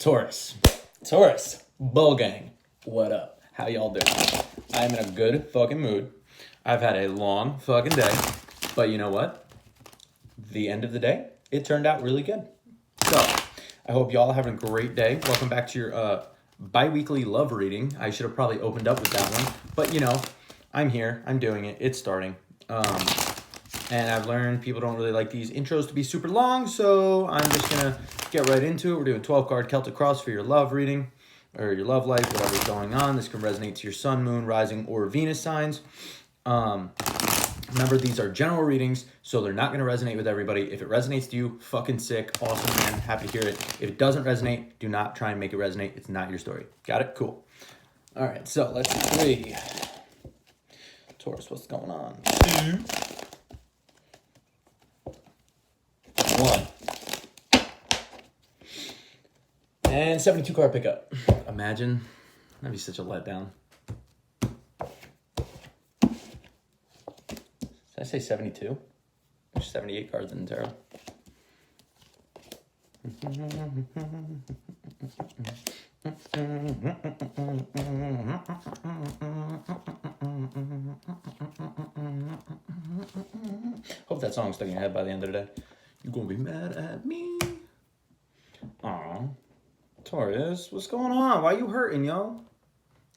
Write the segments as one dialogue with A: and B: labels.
A: Taurus, Bull Gang, what up? How y'all doing? I'm in a good fucking mood. I've had a long fucking day, but you know what? The end of the day, it turned out really good. So, I hope y'all are having a great day. Welcome back to your bi-weekly love reading. I should have probably opened up with that one, but you know, I'm here, I'm doing it, it's starting. And I've learned people don't really like these intros to be super long, so I'm just gonna get right into it. We're doing 12 card Celtic Cross for your love reading, or your love life, whatever's going on. This can resonate to your sun, moon, rising, or Venus signs. Remember, these are general readings, so they're not gonna resonate with everybody. If it resonates to you, fucking sick, awesome, man, happy to hear it. If it doesn't resonate, do not try and make it resonate. It's not your story. Got it? Cool. All right, so let's see. Taurus, what's going on? 1. And 72 card pickup. Imagine. That'd be such a letdown. Did I say 72? There's 78 cards in the tarot. Hope that song's stuck in your head by the end of the day. You're gonna be mad at me. Aw. Taurus, what's going on? Why you hurting, yo?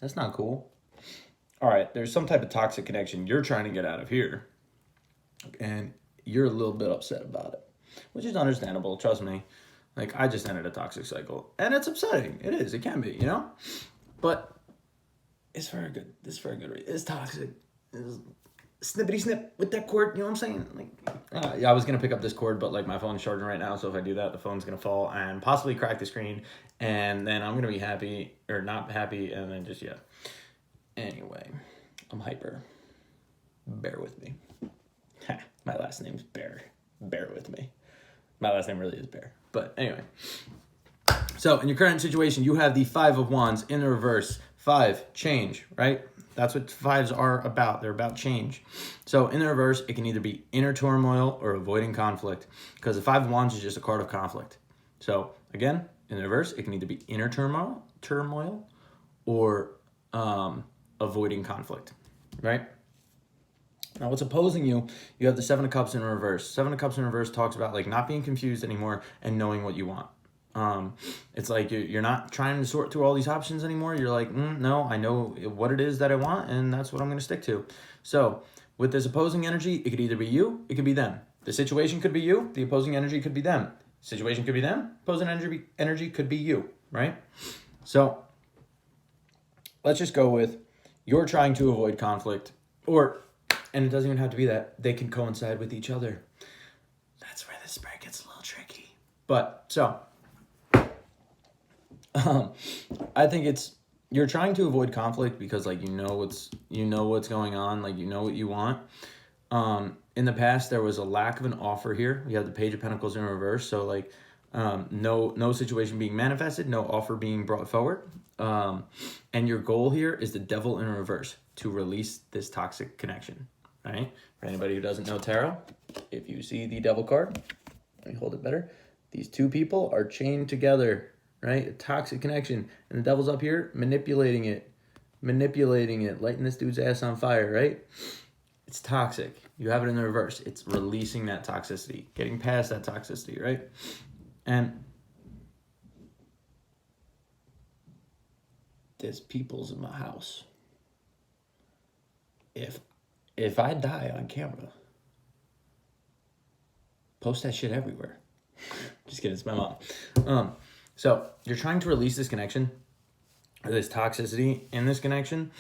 A: That's not cool. All right, there's some type of toxic connection you're trying to get out of here. And you're a little bit upset about it, which is understandable, trust me. Like, I just ended a toxic cycle. And it's upsetting. It is. It can be, you know? But it's for a good, reason. It's toxic. It's snippity snip with that cord, you know what I'm saying? Like, yeah, I was gonna pick up this cord, but like my phone's charging right now, so if I do that, the phone's gonna fall and possibly crack the screen, and then I'm gonna be happy or not happy, and then just yeah. Anyway, I'm hyper. Bear with me. My last name's Bear. Bear with me. My last name really is Bear, but anyway. So in your current situation, you have the 5 of Wands in the reverse. 5, change, right? That's what 5s are about. They're about change. So in the reverse, it can either be inner turmoil or avoiding conflict, because the 5 of Wands is just a card of conflict. So again, in the reverse, it can either be inner turmoil or avoiding conflict, right? Now, what's opposing you, you have the 7 of Cups in reverse. 7 of Cups in reverse talks about like not being confused anymore and knowing what you want. It's like you're not trying to sort through all these options anymore. You're like, no, I know what it is that I want, and that's what I'm going to stick to. So with this opposing energy, it could either be you, it could be them. The situation could be you, the opposing energy could be them. Situation could be them, opposing energy could be you, right? So let's just go with you're trying to avoid conflict, and it doesn't even have to be that. They can coincide with each other. That's where this spread gets a little tricky. But so I think you're trying to avoid conflict because like you know what's going on, like you know what you want. In the past there was a lack of an offer here. We have the Page of Pentacles in reverse, so like no situation being manifested, no offer being brought forward. And your goal here is the Devil in reverse, to release this toxic connection, right? For anybody who doesn't know tarot, if you see the Devil card, let me hold it better. These two people are chained together, right? A toxic connection. And the Devil's up here manipulating it, lighting this dude's ass on fire, right? It's toxic. You have it in the reverse. It's releasing that toxicity, getting past that toxicity, right? And there's people's in my house. If I die on camera, post that shit everywhere. Just kidding, it's my mom. So you're trying to release this connection, or this toxicity in this connection,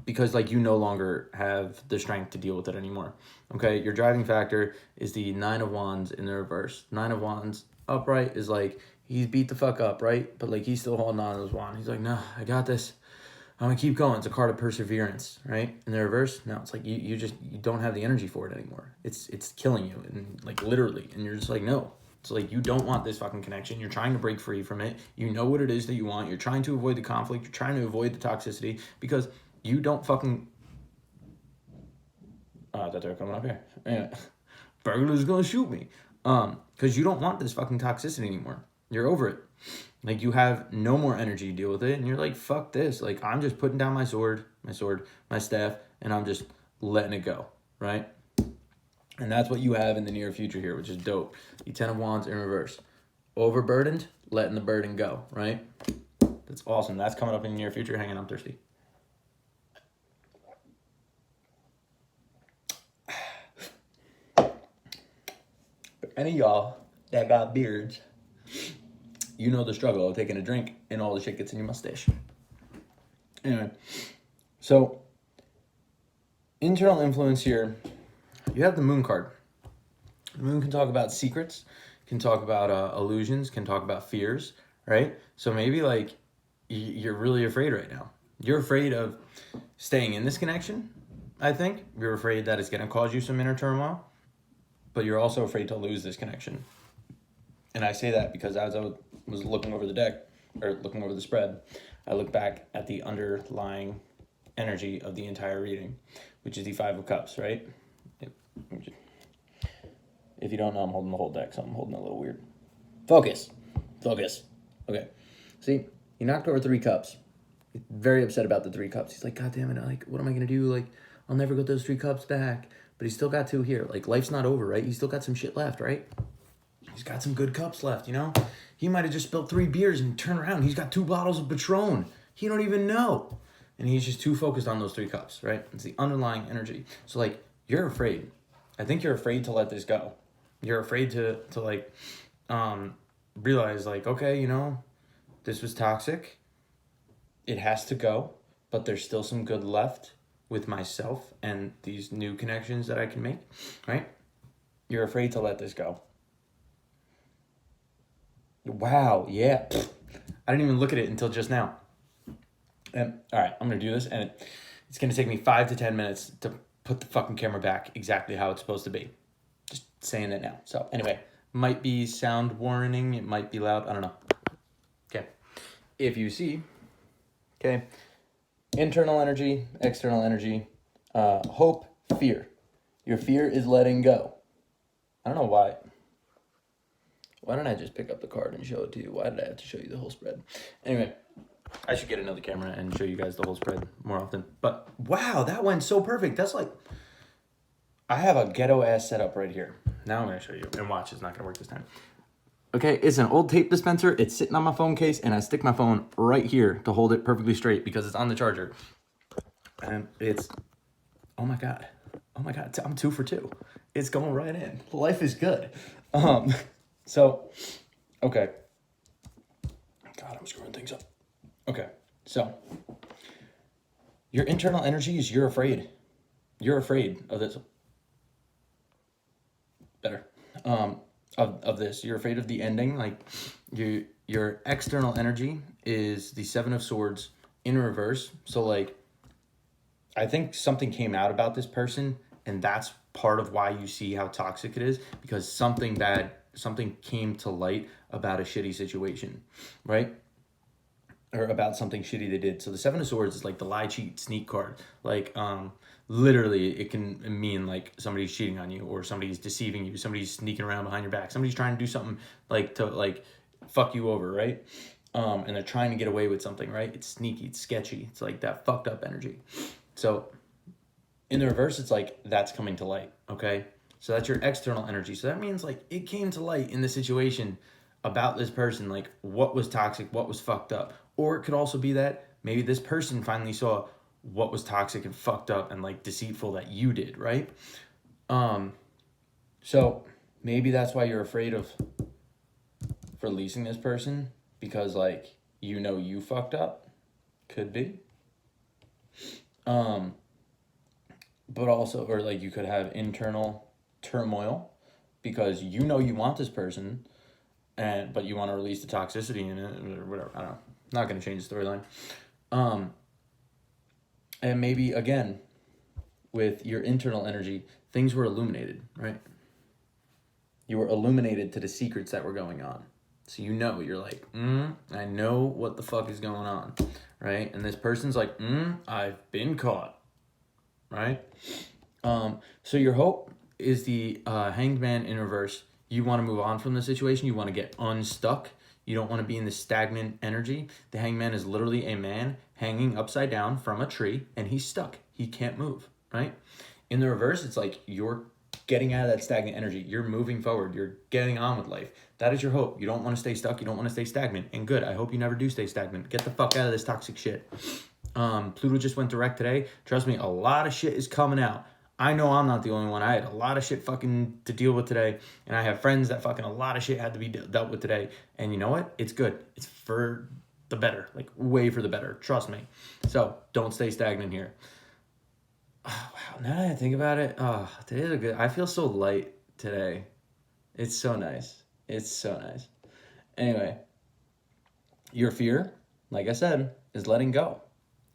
A: because like you no longer have the strength to deal with it anymore. Okay, your driving factor is the 9 of Wands in the reverse. 9 of Wands upright is like he's beat the fuck up, right? But like he's still holding on to his wand. He's like, no, I got this. I'm gonna keep going. It's a card of perseverance, right? In the reverse, no, it's like you don't have the energy for it anymore. It's killing you, and like literally, and you're just like, no. It's like you don't want this fucking connection. You're trying to break free from it. You know what it is that you want. You're trying to avoid the conflict. You're trying to avoid the toxicity because you don't fucking. I thought they were coming up here. Anyway, burglar's gonna shoot me. Because you don't want this fucking toxicity anymore. You're over it. Like, you have no more energy to deal with it, and you're like, fuck this. Like, I'm just putting down my staff, and I'm just letting it go, right? And that's what you have in the near future here, which is dope. The Ten of Wands in reverse. Overburdened, letting the burden go, right? That's awesome. That's coming up in the near future. Hang on, I'm thirsty. But any of y'all that got beards, you know the struggle of taking a drink and all the shit gets in your mustache. Anyway, so internal influence here, you have the Moon card. The Moon can talk about secrets, can talk about illusions, can talk about fears, right? So maybe like you're really afraid right now. You're afraid of staying in this connection, I think. You're afraid that it's going to cause you some inner turmoil, but you're also afraid to lose this connection. And I say that because as I was looking over the deck, or looking over the spread, I look back at the underlying energy of the entire reading, which is the Five of Cups, right? If you don't know, I'm holding the whole deck, so I'm holding it a little weird. Focus. Okay. See, he knocked over 3 cups. He's very upset about the 3 cups. He's like, God damn it, like, what am I going to do? Like, I'll never get those 3 cups back. But he's still got 2 here. Like, life's not over, right? He's still got some shit left, right? He's got some good cups left, you know? He might have just spilled 3 beers and turned around. He's got 2 bottles of Patron. He don't even know. And he's just too focused on those 3 cups, right? It's the underlying energy. So, like, you're afraid. I think you're afraid to let this go. You're afraid to like, realize, like, okay, you know, this was toxic. It has to go, but there's still some good left with myself and these new connections that I can make, right? You're afraid to let this go. Wow, yeah. I didn't even look at it until just now. And all right, I'm going to do this, and it's going to take me 5 to 10 minutes to put the fucking camera back exactly how it's supposed to be. Just saying it now. So anyway, might be sound warning. It might be loud. I don't know. Okay. If you see, okay, internal energy, external energy, hope, fear. Your fear is letting go. I don't know why. Why don't I just pick up the card and show it to you? Why did I have to show you the whole spread? Anyway, I should get another camera and show you guys the whole spread more often. But wow, that went so perfect. That's like, I have a ghetto ass setup right here. Now I'm going to show you. And watch, it's not going to work this time. Okay, it's an old tape dispenser. It's sitting on my phone case, and I stick my phone right here to hold it perfectly straight because it's on the charger. And it's, oh my God, I'm 2 for 2. It's going right in. Life is good. So, okay. God, I'm screwing things up. Okay, so your internal energy is you're afraid. You're afraid of this. Better. Of this. You're afraid of the ending. Like, your external energy is the 7 of Swords in reverse. So, like, I think something came out about this person, and that's part of why you see how toxic it is, because something came to light about a shitty situation, right? Or about something shitty they did. So the 7 of Swords is like the lie, cheat, sneak card. Like, literally, it can mean like somebody's cheating on you, or somebody's deceiving you, somebody's sneaking around behind your back, somebody's trying to do something like to like fuck you over, right? And they're trying to get away with something, right? It's sneaky, it's sketchy, it's like that fucked up energy. So in the reverse, it's like that's coming to light, okay? So that's your external energy. So that means like it came to light in the situation about this person, like what was toxic, what was fucked up. Or it could also be that maybe this person finally saw what was toxic and fucked up and like deceitful that you did, right? So maybe that's why you're afraid of releasing this person, because like, you know, you fucked up. Could be. But also, or like you could have internal turmoil because you know you want this person, but you want to release the toxicity in it or whatever. I don't know. Not going to change the storyline. And maybe again, with your internal energy, things were illuminated, right? You were illuminated to the secrets that were going on. So you know, you're like, I know what the fuck is going on, right? And this person's like, I've been caught, right? So your hope is the Hanged Man in reverse. You want to move on from the situation. You want to get unstuck. You don't want to be in this stagnant energy. The hangman is literally a man hanging upside down from a tree, and he's stuck. He can't move, right? In the reverse, it's like you're getting out of that stagnant energy. You're moving forward. You're getting on with life. That is your hope. You don't want to stay stuck. You don't want to stay stagnant. And good. I hope you never do stay stagnant. Get the fuck out of this toxic shit. Pluto just went direct today. Trust me, a lot of shit is coming out. I know I'm not the only one. I had a lot of shit fucking to deal with today. And I have friends that fucking a lot of shit had to be dealt with today. And you know what? It's good. It's for the better. Like, way for the better. Trust me. So, don't stay stagnant here. Oh, wow. Now that I think about it, today's a good... I feel so light today. It's so nice. It's so nice. Anyway, your fear, like I said, is letting go.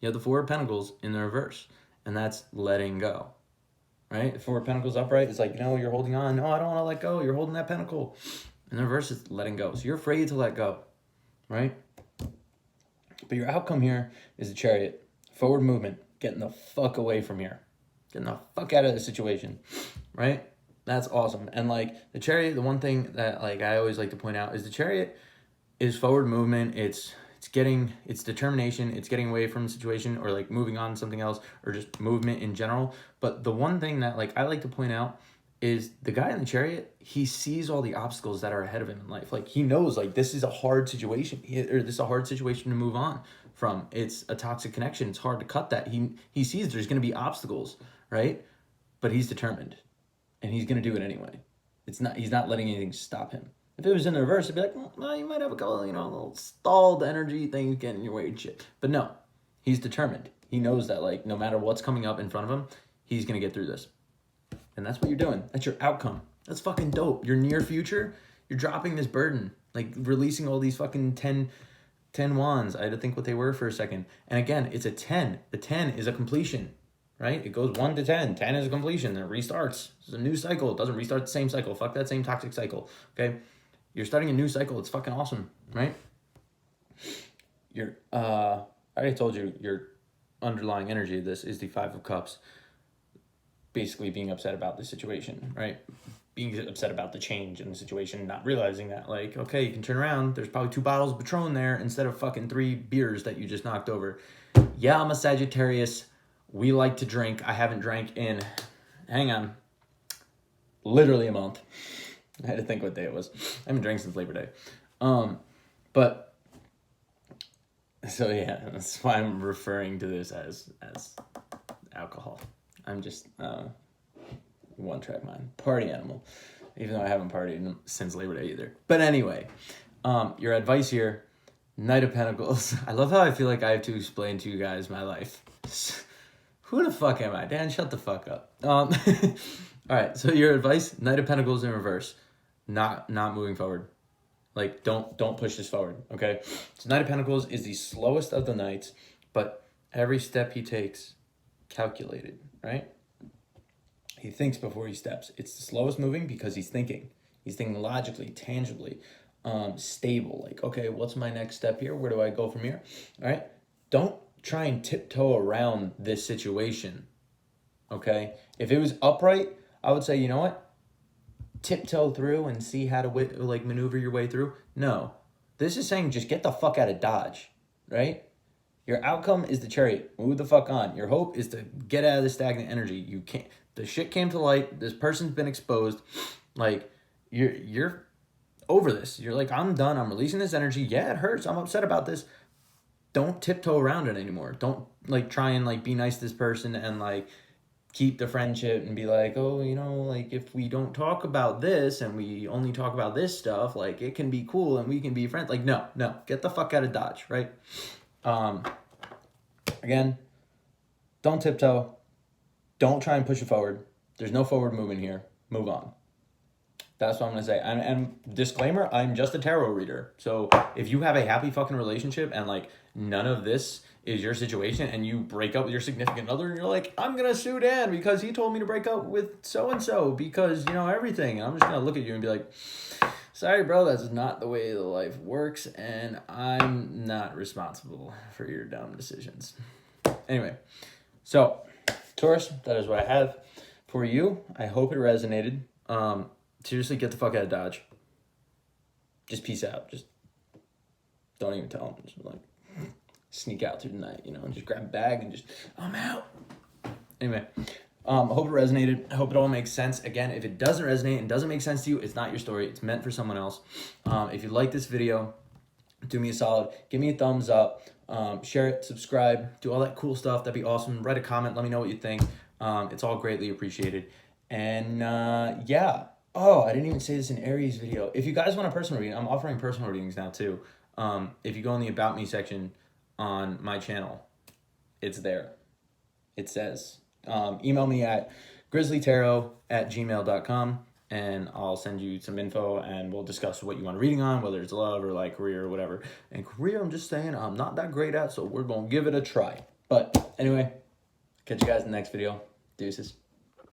A: You have the Four of Pentacles in the reverse, and that's letting go, right? The Four of Pentacles upright, it's like, you're holding on. No, I don't want to let go. You're holding that pentacle. In the reverse, it's letting go. So you're afraid to let go, right? But your outcome here is the Chariot. Forward movement, getting the fuck away from here. Getting the fuck out of the situation, right? That's awesome. And like the Chariot, the one thing that like I always like to point out is the Chariot is forward movement. It's determination. It's getting away from the situation or like moving on to something else or just movement in general. But the one thing that like I like to point out is the guy in the Chariot, he sees all the obstacles that are ahead of him in life. Like he knows like this is a hard situation or this is a hard situation to move on from. It's a toxic connection. It's hard to cut that. He sees there's going to be obstacles, right? But he's determined and he's going to do it anyway. He's not letting anything stop him. If it was in the reverse, it'd be like, well, you might have a couple, little stalled energy things getting in your way and shit. But no, he's determined. He knows that, like, no matter what's coming up in front of him, he's going to get through this. And that's what you're doing. That's your outcome. That's fucking dope. Your near future, you're dropping this burden. Like, releasing all these fucking 10 wands. I had to think what they were for a second. And again, it's a 10. The 10 is a completion, right? It goes 1 to 10. 10 is a completion. Then it restarts. It's a new cycle. It doesn't restart the same cycle. Fuck that same toxic cycle, okay? You're starting a new cycle. It's fucking awesome, right? I already told you your underlying energy of this is the Five of Cups. Basically being upset about the situation, right? Being upset about the change in the situation, not realizing that, like, okay, you can turn around. There's probably 2 bottles of Patron there instead of fucking 3 beers that you just knocked over. Yeah, I'm a Sagittarius. We like to drink. I haven't drank in, hang on, literally a month. I had to think what day it was. I haven't drank since Labor Day. But, so yeah, that's why I'm referring to this as alcohol. I'm just one-track mind. Party animal. Even though I haven't partied since Labor Day either. But anyway, your advice here, Knight of Pentacles. I love how I feel like I have to explain to you guys my life. Who the fuck am I? Dan, shut the fuck up. All right, so your advice, Knight of Pentacles in reverse. Not moving forward. Like, don't push this forward, okay? So Knight of Pentacles is the slowest of the knights, but every step he takes, calculated, right? He thinks before he steps. It's the slowest moving because he's thinking. He's thinking logically, tangibly, stable. Like, okay, what's my next step here? Where do I go from here? All right? Don't try and tiptoe around this situation, okay? If it was upright, I would say, you know what? Tiptoe through and see how to like maneuver your way through. No, this is saying just get the fuck out of Dodge, right? Your outcome is the Chariot. Move the fuck on. Your hope is to get out of the stagnant energy. You can't. The shit came to light. This person's been exposed. Like you're over this. You're like, I'm done. I'm releasing this energy. Yeah, it hurts. I'm upset about this. Don't tiptoe around it anymore. Don't like try and like be nice to this person and like keep the friendship and be like, oh, like if we don't talk about this and we only talk about this stuff, like it can be cool and we can be friends. Like, no, get the fuck out of Dodge, right? Again, don't tiptoe. Don't try and push it forward. There's no forward movement here. Move on. That's what I'm going to say. And disclaimer, I'm just a tarot reader. So if you have a happy fucking relationship and like none of this is your situation and you break up with your significant other and you're like, I'm going to sue Dan because he told me to break up with so-and-so because, everything. And I'm just going to look at you and be like, sorry, bro, that's not the way the life works. And I'm not responsible for your dumb decisions. Anyway, so Taurus, that is what I have for you. I hope it resonated. Seriously, get the fuck out of Dodge. Just peace out. Just Don't even tell them. Just like sneak out through the night, you know, and just grab a bag and just, I'm out. Anyway, I hope it resonated. I hope it all makes sense. Again, if it doesn't resonate and doesn't make sense to you, it's not your story. It's meant for someone else. If you like this video, do me a solid. Give me a thumbs up. Share it, subscribe, do all that cool stuff. That'd be awesome. Write a comment. Let me know what you think. It's all greatly appreciated. And yeah. Oh, I didn't even say this in Aries video. If you guys want a personal reading, I'm offering personal readings now too. If you go in the About Me section on my channel, it's there. It says, email me at grizzlytarot@gmail.com and I'll send you some info and we'll discuss what you want a reading on, whether it's love or like career or whatever. And career, I'm just saying, I'm not that great at, so we're going to give it a try. But anyway, catch you guys in the next video. Deuces.